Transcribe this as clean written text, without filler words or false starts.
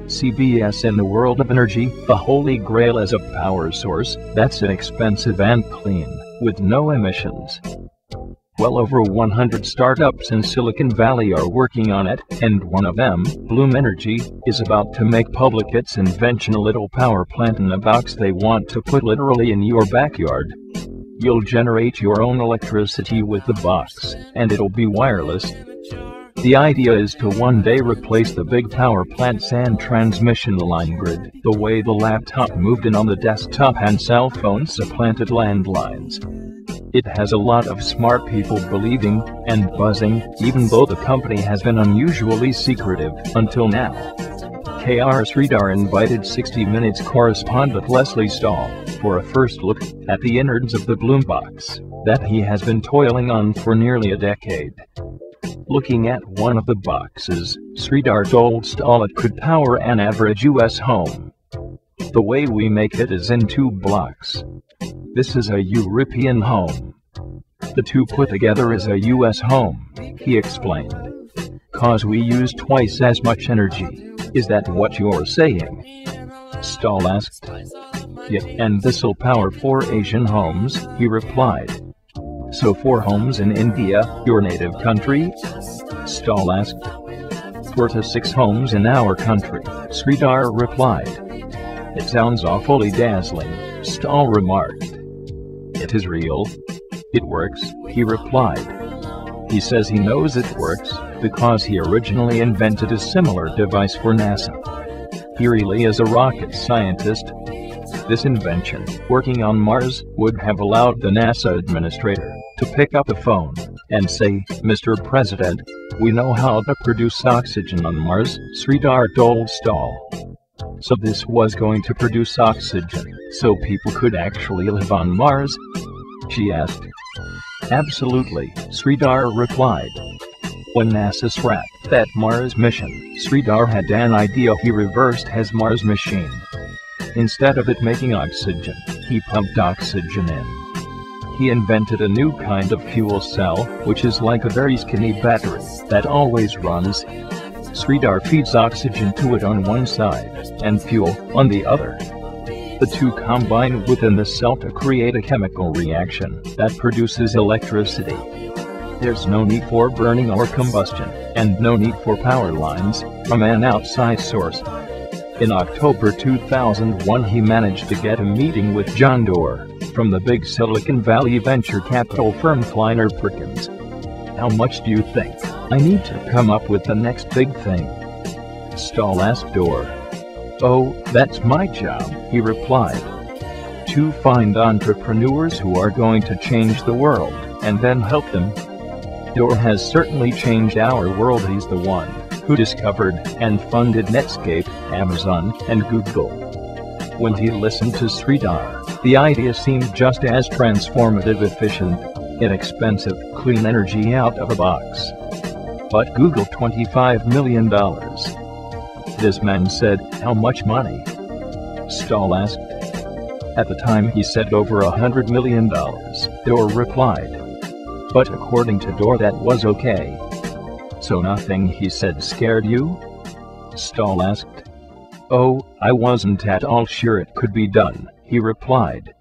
CBS. In the world of energy, the holy grail is a power source that's inexpensive and clean, with no emissions. Well over 100 startups in Silicon Valley are working on it, and one of them, Bloom Energy, is about to make public its invention: a little power plant in a box they want to put literally in your backyard. You'll generate your own electricity with the box, and it'll be wireless. The idea is to one day replace the big power plants and transmission line grid, the way the laptop moved in on the desktop and cell phones supplanted landlines. It has a lot of smart people believing and buzzing, even though the company has been unusually secretive until now. KR Sridhar invited 60 Minutes correspondent Lesley Stahl for a first look at the innards of the Bloom box that he has been toiling on for nearly a decade. Looking at one of the boxes, Sridhar told Stahl it could power an average U.S. home. The way we make it is in 2 blocks. This is a European home. The 2 put together is a U.S. home, he explained. Cause we use twice as much energy. Is that what you're saying? Stahl asked. Yeah, and this'll power 4 Asian homes, he replied. So 4 homes in India, your native country? Stahl asked. 4 to 6 homes in our country, Sridhar replied. It sounds awfully dazzling, Stahl remarked. It is real. It works, he replied. He says he knows it works because he originally invented a similar device for NASA. He really is a rocket scientist. This invention, working on Mars, would have allowed the NASA administrator to pick up the phone and say, "Mr. President, we know how to produce oxygen on Mars," Sridhar told Stahl. So this was going to produce oxygen, so people could actually live on Mars? She asked. Absolutely, Sridhar replied. When NASA scrapped that Mars mission, Sridhar had an idea. He reversed his Mars machine. Instead of it making oxygen, he pumped oxygen in. He invented a new kind of fuel cell, which is like a very skinny battery that always runs. Sridhar feeds oxygen to it on one side, and fuel on the other. The 2 combine within the cell to create a chemical reaction that produces electricity. There's no need for burning or combustion, and no need for power lines from an outside source. In October 2001, he managed to get a meeting with John Doerr from the big Silicon Valley venture capital firm Kleiner Perkins. How much do you think I need to come up with the next big thing? Stahl asked Doerr. Oh, that's my job, he replied. To find entrepreneurs who are going to change the world, and then help them. Doerr has certainly changed our world. He's the one who discovered and funded Netscape, Amazon, and Google. When he listened to Sridhar, the idea seemed just as transformative: efficient, inexpensive, clean energy out of a box. But Google $25 million. This man said, how much money? Stahl asked. At the time he said over $100 million, Doerr replied. But according to Doerr that was okay. So nothing he said scared you? Stahl asked. Oh, I wasn't at all sure it could be done, he replied.